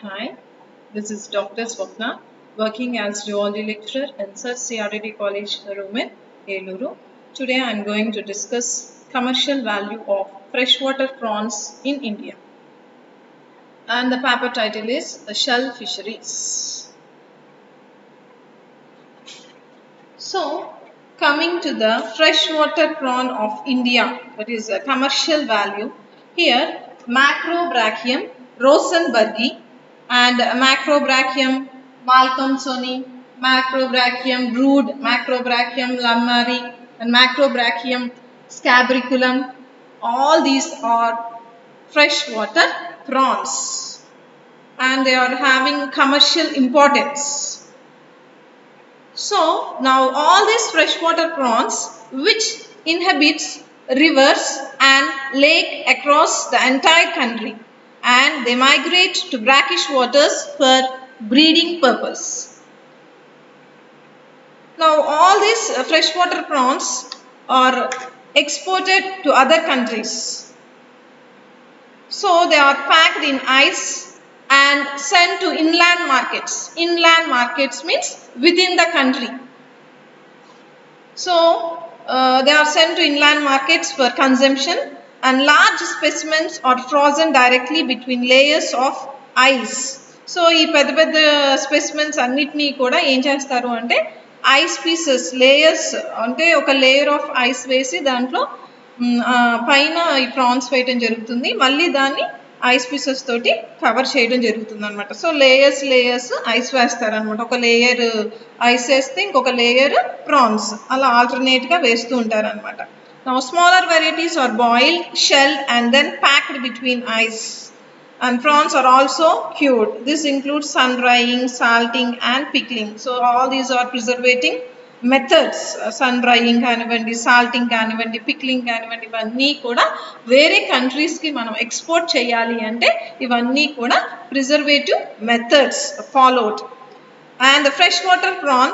Hi, this is Dr. Swapna, working as zoology lecturer in Sir CRD College, Rumen, Eluru. Today I am going to discuss commercial value of freshwater prawns in India. And the paper title is Shell Fisheries. So, coming to the freshwater prawn of India, that is a commercial value. Here, Macrobrachium rosenbergi and Macrobrachium malcolmsoni, Macrobrachium brood, Macrobrachium lamari, and Macrobrachium scabriculum. All these are freshwater prawns, and they are having commercial importance. So now all these freshwater prawns which inhabits rivers and lake across the entire country, and they migrate to brackish waters for breeding purpose. Now all these freshwater prawns are exported to other countries. So they are packed in ice and sent to inland markets. Inland markets means within the country. So they are sent to inland markets for consumption, and large specimens are frozen directly between layers of ice. So ఈ పెద్ద పెద్ద specimens అన్నిటినీ కూడా ఏం చేస్తారు అంటే ice pieces layers అంటే ఒక లేయర్ ఆఫ్ ఐస్ వేసి దాంట్లో పైన ఈ ప్రాన్స్ వేయటం జరుగుతుంది, మళ్ళీ దాన్ని ఐస్ పీసెస్ తోటి కవర్ చేయడం జరుగుతుంది అనమాట. సో లేయర్స్ ఐస్ వేస్తారనమాట. ఒక లేయర్ ఐస్ వేస్తే ఇంకొక లేయర్ ప్రాన్స్ అలా ఆల్టర్నేట్గా వేస్తూ ఉంటారనమాట. Now smaller varieties are boiled, shelled and then packed between ice. And prawns are also cured. This includes sun drying, salting and pickling. So all these are preservating methods. Sun drying కానివ్వండి, salting కానివ్వండి, pickling కానివ్వండి, ఇవన్నీ కూడా వేరే కంట్రీస్కి మనం export చేయాలి అంటే ఇవన్నీ కూడా preservative methods followed. And the freshwater prawn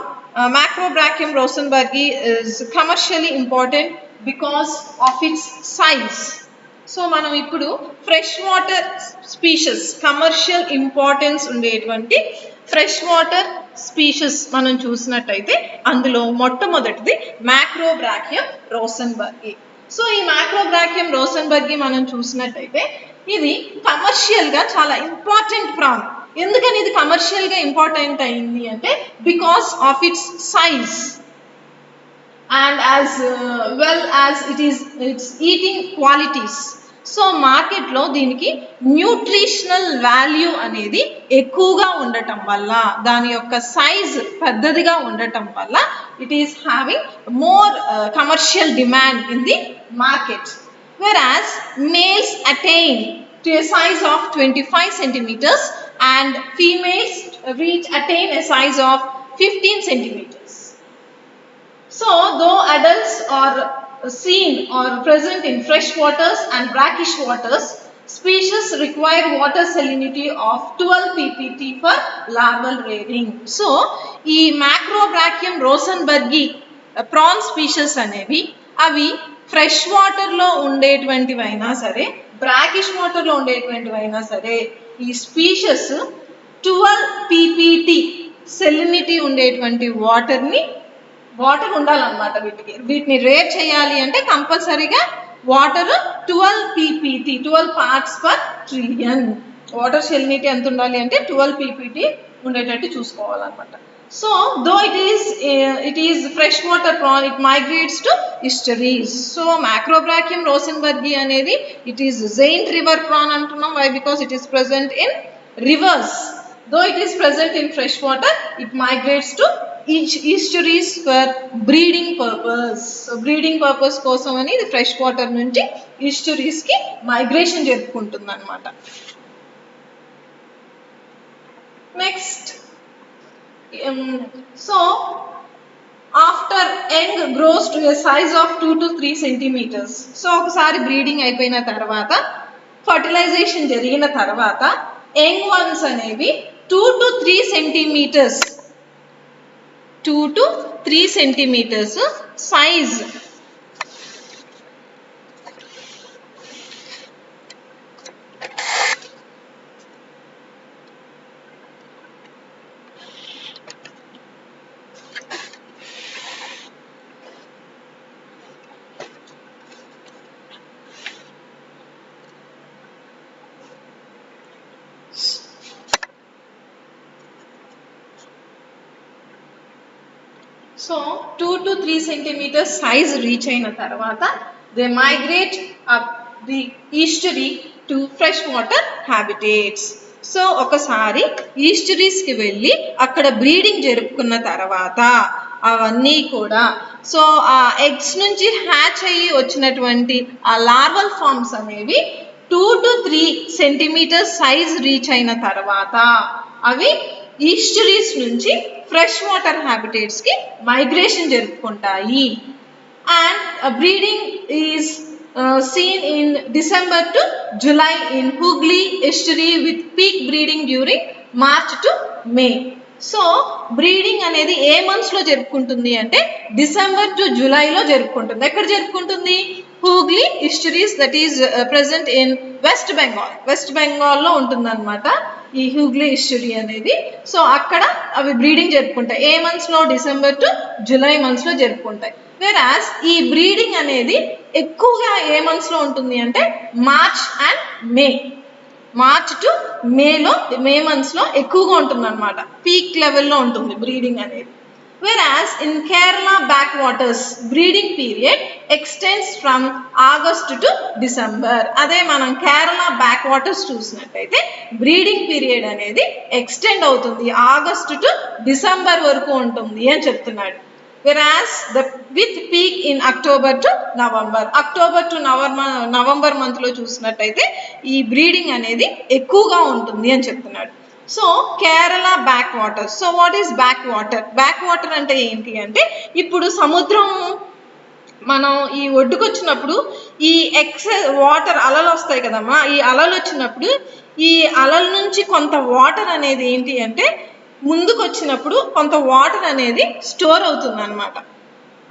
Macrobrachium rosenbergi is commercially important because of its size. So మనం ఇప్పుడు fresh water species commercial importance ఉండేటువంటి ఫ్రెష్ వాటర్ స్పీషీస్ మనం చూసినట్టయితే అందులో మొట్టమొదటిది మ్యాక్రోబ్రాకియం రోసెన్బర్గి. సో ఈ మ్యాక్రోబ్రాకియం రోసెన్బర్గి మనం చూసినట్టయితే ఇది కమర్షియల్గా చాలా ఇంపార్టెంట్ ప్రాన్. ఎందుకని ఇది కమర్షియల్గా ఇంపార్టెంట్ అయింది అంటే because of it's size and as well as its eating qualities. So మార్కెట్లో దీనికి న్యూట్రిషనల్ వాల్యూ అనేది ఎక్కువగా ఉండటం వల్ల, దాని యొక్క సైజ్ పెద్దదిగా ఉండటం వల్ల it is having more commercial demand in the market. whereas males attain to a size of 25 centimeters and females attain a size of 15 centimeters. So, though adults are seen or present in fresh waters and brackish waters, species require water salinity of 12 ppt for larval rearing. So, ఈ Macrobrachium rosenbergi prawn species అనేవి అవి fresh వాటర్లో ఉండేటువంటివైనా సరే, brackish వాటర్లో ఉండేటువంటివైనా సరే, ఈ స్పీషీస్ 12 ppt సెలినిటీ ఉండేటువంటి వాటర్ ఉండాలన్నమాట. వీటిని రేర్ చేయాలి అంటే కంపల్సరీగా water 12 ppt 12 parts per trillion. Water salinity ఎంత ఉండాలి అంటే 12 ppt ఉండేటట్టు చూసుకోవాలన్నమాట. So though it is fresh water prawn, it migrates to estuaries. So Macrobrachium rosenbergii అనేది it is giant river prawn అంటున్నాం. Why? Because it is present in rivers. Though it is present in fresh water, it migrates to estuaries for breeding purpose. So breeding purpose కోసం అని ఇది fresh water నుంచి ఈస్టరీస్ కి migration జరుపుకుంటుంది అనమాట. Next, so after young gross to A size of 2 to 3 centimeters. So ఒకసారి breeding అయిపోయిన తర్వాత, ఫర్టిలైజేషన్ జరిగిన తర్వాత యంగ్ వన్స్ అనేవి 2 to 3 centimeters 2 to 3 centimeters size so 2 to 3 centimeters size reach అయిన తర్వాత they migrate up the estuary to freshwater habitats. So ఒకసారి ఈస్టరీస్కి వెళ్ళి అక్కడ బ్రీడింగ్ జరుపుకున్న తర్వాత అవన్నీ కూడా సో ఆ ఎగ్స్ నుంచి హ్యాచ్ అయ్యి వచ్చినటువంటి ఆ లార్వల్ ఫార్మ్స్ అనేవి 2 to 3 centimeters సైజ్ రీచ్ అయిన తర్వాత అవి ఈస్టరీస్ నుంచి ఫ్రెష్ వాటర్ హ్యాబిటేట్స్కి మైగ్రేషన్ జరుపుకుంటాయి. And breeding is seen in December to July in Hooghly estuary with peak breeding during March to May. So breeding అనేది ఏ మంత్స్లో జరుపుకుంటుంది అంటే డిసెంబర్ టు జూలైలో జరుపుకుంటుంది. ఎక్కడ జరుపుకుంటుంది? Hooghly estuaries that is present in West Bengal. వెస్ట్ బెంగాల్లో ఉంటుందన్నమాట ఈ హూగ్లీ ఇస్టరీ అనేది. సో అక్కడ అవి బ్రీడింగ్ జరుపుకుంటాయి. ఏ మంత్స్లో? డిసెంబర్ టు జూలై మంత్స్లో జరుపుకుంటాయి. వెరాస్ ఈ బ్రీడింగ్ అనేది ఎక్కువగా ఏ మంత్స్లో ఉంటుంది అంటే March and May. March to May మంత్స్లో ఎక్కువగా ఉంటుంది అనమాట. పీక్ లెవెల్లో ఉంటుంది బ్రీడింగ్ అనేది. Whereas in Kerala backwaters breeding period extends from August to December. అదే మనం కేరళ బ్యాక్ వాటర్స్ చూసినట్టయితే బ్రీడింగ్ పీరియడ్ అనేది ఎక్స్టెండ్ అవుతుంది, ఆగస్ట్ టు డిసెంబర్ వరకు ఉంటుంది అని చెప్తున్నాడు. Whereas with peak in October to November. October to November మంత్లో చూసినట్టయితే ఈ బ్రీడింగ్ అనేది ఎక్కువగా ఉంటుంది అని చెప్తున్నాడు. So Kerala back water. So what is back water? Back water అంటే ఏంటి అంటే ఇప్పుడు సముద్రం మనం ఈ ఒడ్డుకు వచ్చినప్పుడు ఈ వాటర్ అలలు వస్తాయి కదమ్మా. ఈ అలలు వచ్చినప్పుడు ఈ అలల నుంచి కొంత వాటర్ అనేది ఏంటి అంటే ముందుకు వచ్చినప్పుడు కొంత వాటర్ అనేది స్టోర్ అవుతుంది అనమాట.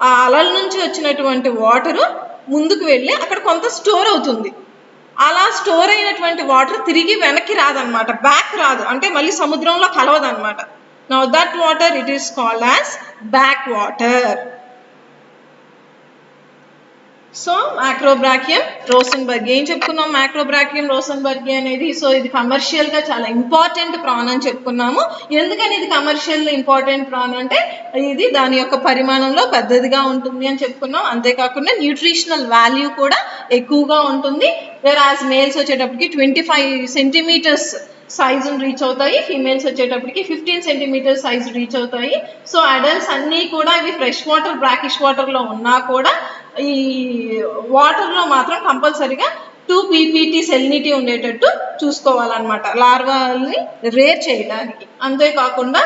ఆ అలల నుంచి వచ్చినటువంటి వాటరు ముందుకు వెళ్ళి అక్కడ కొంత స్టోర్ అవుతుంది. అలా స్టోర్ అయినటువంటి వాటర్ తిరిగి వెనక్కి రాదనమాట, బ్యాక్ రాదు, అంటే మళ్ళీ సముద్రంలో కలవదనమాట. Now that water it is called as backwater. So Macrobrachium rosenbergii. ఏం చెప్పుకున్నాం? మ్యాక్రోబ్రాకియం రోసెన్బర్గి అనేది సో ఇది కమర్షియల్గా చాలా ఇంపార్టెంట్ ప్రాన్ అని చెప్పుకున్నాము. ఎందుకని ఇది కమర్షియల్ ఇంపార్టెంట్ ప్రాన్ అంటే ఇది దాని యొక్క పరిమాణంలో పెద్దదిగా ఉంటుంది అని చెప్పుకున్నాం. అంతేకాకుండా న్యూట్రిషనల్ వాల్యూ కూడా ఎక్కువగా ఉంటుంది. వేరాజ్ మేల్స్ వచ్చేటప్పటికి 25 centimeters సైజును రీచ్ అవుతాయి, ఫీమేల్స్ వచ్చేటప్పటికి 15 centimeters సైజు రీచ్ అవుతాయి. సో అడల్ట్స్ అన్నీ కూడా ఇవి ఫ్రెష్ వాటర్ బ్రాకిష్ వాటర్లో ఉన్నా కూడా ఈ వాటర్లో మాత్రం కంపల్సరీగా 2 ppt సెలినిటీ ఉండేటట్టు చూసుకోవాలన్నమాట లార్వాల్ని రేర్ చేయడానికి. అంతేకాకుండా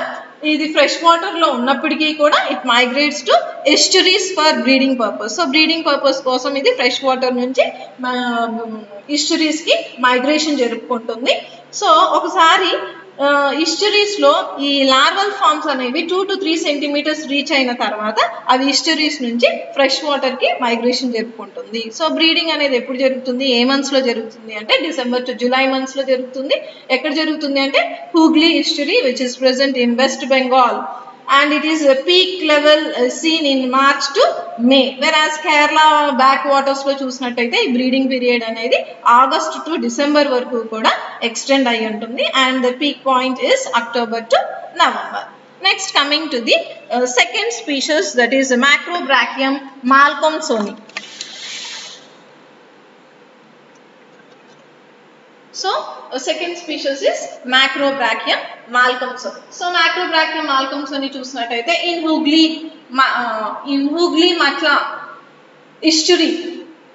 ఇది ఫ్రెష్ వాటర్లో ఉన్నప్పటికీ కూడా it migrates to estuaries for breeding purpose. So breeding purpose కోసం ఇది ఫ్రెష్ వాటర్ నుంచి ఈస్టరీస్కి మైగ్రేషన్ జరుపుకుంటుంది. సో ఒకసారి ఈస్టరీస్లో ఈ లార్వల్ ఫార్మ్స్ అనేవి 2 to 3 centimeters రీచ్ అయిన తర్వాత అవి ఈస్టరీస్ నుంచి ఫ్రెష్ వాటర్కి మైగ్రేషన్ జరుపుకుంటుంది. సో బ్రీడింగ్ అనేది ఎప్పుడు జరుగుతుంది? ఏ మంత్స్లో జరుగుతుంది అంటే డిసెంబర్ టు జూలై మంత్స్లో జరుగుతుంది. ఎక్కడ జరుగుతుంది అంటే Hooghly estuary which is present in West Bengal. And it is a peak level seen in March to May. Whereas Kerala backwaters లో చూసినట్టయితే ఈ బ్రీడింగ్ పీరియడ్ అనేది ఆగస్ట్ టు డిసెంబర్ వరకు కూడా ఎక్స్టెండ్ అయి ఉంటుంది. And the peak point is October to November. Next coming to the second species that is Macrobrachium malcolmsonii. So second species is Macrobrachium malcolmsoni. So Macrobrachium malcolmsoni చూసినట్టయితే in Hooghly Matla estuary.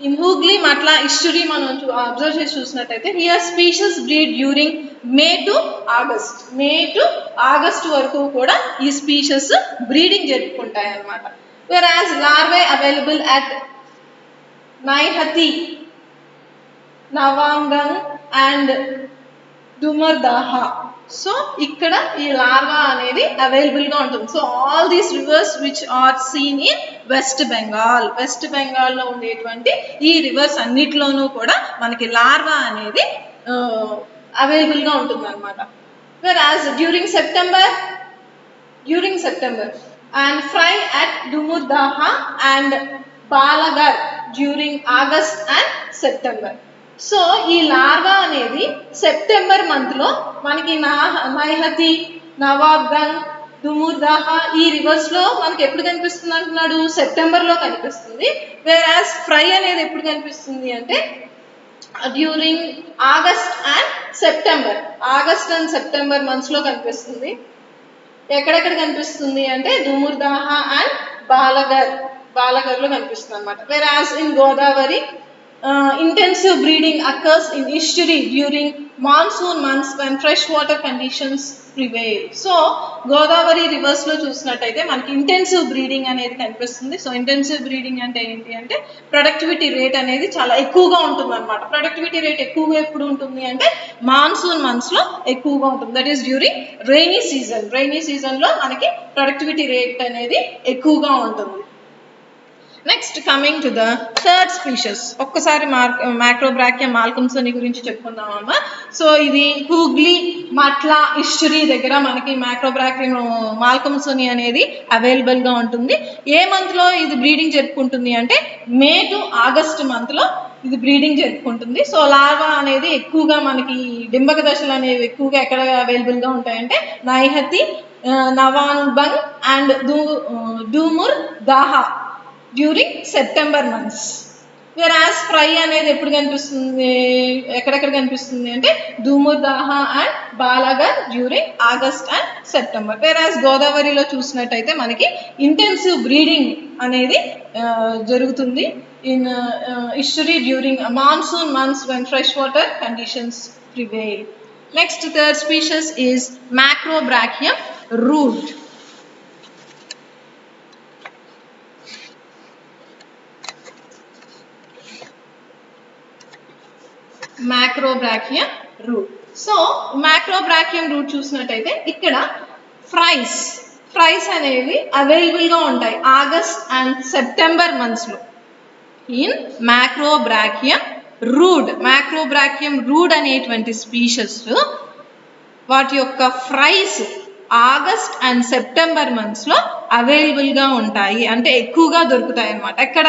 In Hooghly Matla estuary మనం observe చేసి చూసినట్టయితే here species breed during May to August. May to August వరకు కూడా ఈ species breeding జరుపుకుంటాయి అన్నమాట. Whereas larvae available at Naihati, Navangam and Dumardaha. So ఇక్కడ ఈ లార్వా అనేది అవైలబుల్గా ఉంటుంది. So all these rivers which are seen in West Bengal. వెస్ట్ బెంగాల్లో ఉండేటువంటి ఈ రివర్స్ అన్నిట్లోనూ కూడా మనకి లార్వా అనేది అవైలబుల్గా ఉంటుంది అనమాట. Whereas during September and fry at Dumardaha and Balagarh during August and September. So ఈ లార్వా అనేది సెప్టెంబర్ మంత్లో మనకి నైహతి, నవాబ్గంజ్ దుముర్దాహా ఈ రివర్స్ లో మనకి ఎప్పుడు కనిపిస్తుంది అంటున్నాడు, సెప్టెంబర్ లో కనిపిస్తుంది. వేరాస్ ఫ్రై అనేది ఎప్పుడు కనిపిస్తుంది అంటే during August and September, August and September months లో కనిపిస్తుంది. ఎక్కడెక్కడ కనిపిస్తుంది అంటే దుముర్దాహా అండ్ బాలగర్ లో కనిపిస్తుంది అనమాట. Whereas in Godavari intensive breeding occurs in estuary during monsoon months when fresh water conditions prevail. So Godavari reverse లో చూసినట్టయితే మనకి ఇంటెన్సివ్ బ్రీడింగ్ అనేది కనిపిస్తుంది. సో ఇంటెన్సివ్ బ్రీడింగ్ అంటే ఏంటి అంటే ప్రొడక్టివిటీ రేట్ అనేది చాలా ఎక్కువగా ఉంటుంది అనమాట. ప్రొడక్టివిటీ రేట్ ఎక్కువగా ఎప్పుడు ఉంటుంది అంటే మాన్సూన్ మంత్స్ లో ఎక్కువగా ఉంటుంది. That is during rainy season. Rainy season లో మనకి ప్రొడక్టివిటీ రేట్ అనేది ఎక్కువగా ఉంటుంది. Next coming to the third species, ఒక్కసారి మ్యాక్రోబ్రాకియా మాల్కమ్సోని గురించి చెప్పుకుందామమ్మా. సో ఇది హూగ్లీ, మట్లా, ఇస్చురీ దగ్గర మనకి మ్యాక్రోబ్రాకియం మాల్కమ్సోని అనేది అవైలబుల్ గా ఉంటుంది. ఏ మంత్ లో ఇది బ్రీడింగ్ జరుపుకుంటుంది అంటే మే టు ఆగస్ట్ మంత్ లో ఇది బ్రీడింగ్ జరుపుకుంటుంది. సో లార్వా అనేది ఎక్కువగా మనకి డింబక దశలు అనేవి ఎక్కువగా ఎక్కడ అవైలబుల్ గా ఉంటాయంటే Naihati, Nawabganj and Dumurdaha during September months. వేరాస్ ఫ్రై అనేది ఎప్పుడు కనిపిస్తుంది, ఎక్కడెక్కడ కనిపిస్తుంది అంటే Dumurdaha and Balagarh during August and September. వేరాస్ గోదావరిలో చూసినట్టయితే మనకి ఇంటెన్సివ్ బ్రీడింగ్ అనేది జరుగుతుంది in estuary during monsoon months when fresh water conditions prevail. Next third species is Macrobrachium rude. Macrobrachium rude. So Macrobrachium rude చూసినట్టయితే ఇక్కడ ఫ్రైస్ అనేవి అవైలబుల్ గా ఉంటాయి ఆగస్ట్ అండ్ సెప్టెంబర్ మంత్స్ లో. ఇన్ మ్యాక్రోబ్రాకియం రూడ్ అనేటువంటి species వాటి యొక్క fries August and September months లో అవైలబుల్ గా ఉంటాయి, అంటే ఎక్కువగా దొరుకుతాయి అన్నమాట. ఎక్కడ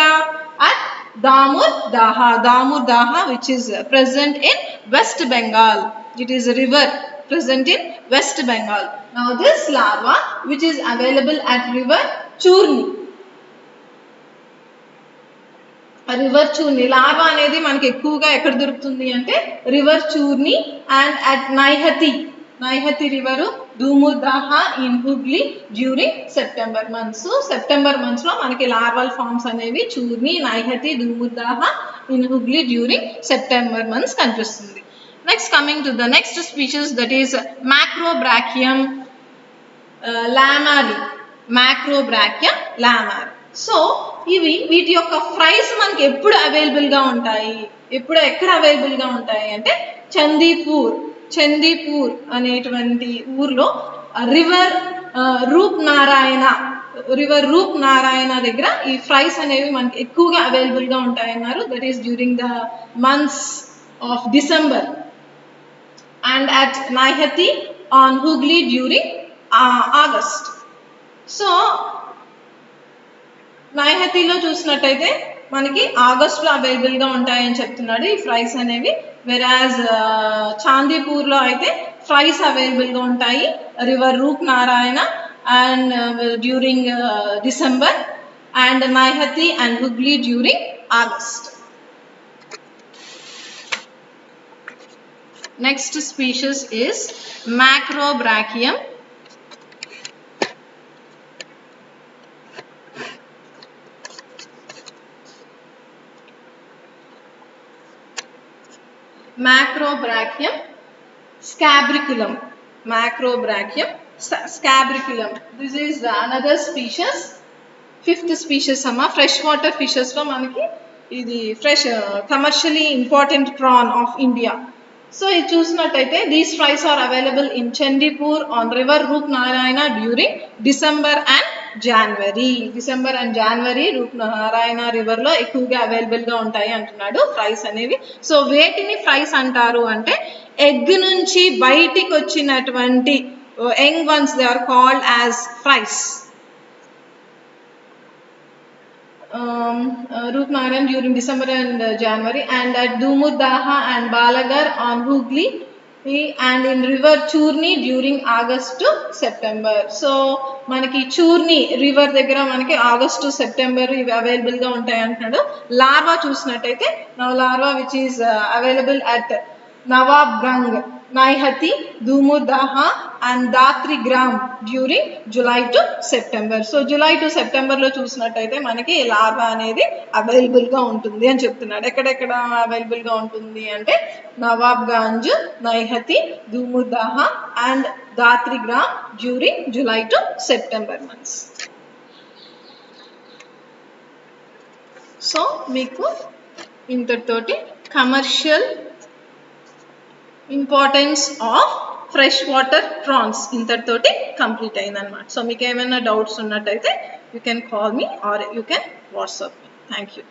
at Damurdaha, which is present in West Bengal. It is a river present in West Bengal. Now this larva, which is available at river Churni. River Churni larva అనేది మనకి ఎక్కువగా ఎక్కడ దొరుకుతుంది అంటే river Churni and at Naihati river Dumurdaha in Hooghly during September months. September months లో మనకి larval forms అనేవి Churni, Naihati, Dumurdaha in Hooghly during September months కనిపిస్తుంది. Next coming to the next species that is Macrobrachium lamarrei. So వీటి యొక్క ఫ్రైస్ మనకి ఎప్పుడు అవైలబుల్ గా ఉంటాయి, ఎక్కడ అవైలబుల్ గా ఉంటాయి అంటే చందీపూర్ అనేటువంటి ఊర్లో రివర్ రూప్ నారాయణ దగ్గర ఈ ఫ్రైస్ అనేవి మనకి ఎక్కువగా అవైలబుల్ గా ఉంటాయి అన్నారు. That is during the months of December and at Naihati on Hooghly during August. So నైహతిలో చూసినట్టయితే మనకి ఆగస్ట్ లో అవైలబుల్ గా ఉంటాయని చెప్తున్నాడు ఈ ఫ్రైస్ అనేవి. వెరాజ్ చాందీపూర్ లో అయితే ఫ్రైస్ అవైలబుల్ గా ఉంటాయి river Rupnarayan and during December and Naihati and Hooghly during August. Next species is Macrobrachium scabriculum. This is another species, fifth species amma. Freshwater fishes lo manaki idi fresh commercially important prawn of India. So ఇది చూసినట్టయితే these fries are available in Chandipur on river Rupnarayana during December and January Rupnarayan river లో ఎక్కువగా available గా ఉంటాయి అంటున్నాడు fries అనేవి. So వేటిని fries అంటారు అంటే ఎగ్ నుంచి బయటికి వచ్చినటువంటి young ones they are called as fries. Rupnarayan during December and January and at Dumurdaha and Balagar on Hooghly and in river Churni during August to September. So మనకి చూర్ని river దగ్గర మనకి August to September ఇవి available గా ఉంటాయి అంటున్నాడు. Larva చూసినట్టయితే larva which is available at Nawabganj, Naihati, Dumurdaha and Datrigram during July to September. So July to September లో చూసినట్టయితే మనకి లార్వా అనేది అవైలబుల్ గా ఉంటుంది అని చెప్తున్నాడు. ఎక్కడెక్కడ అవైలబుల్ గా ఉంటుంది అంటే Nawabganj, Naihati, Dumurdaha and Datrigram during July to September months. So మీకు ఇంతటితోటి commercial importance of fresh water prawns ఇంతటితోటి కంప్లీట్ అయిందనమాట. సో మీకు ఏమైనా డౌట్స్ ఉన్నట్టయితే you can call me or you can WhatsApp me. Thank you.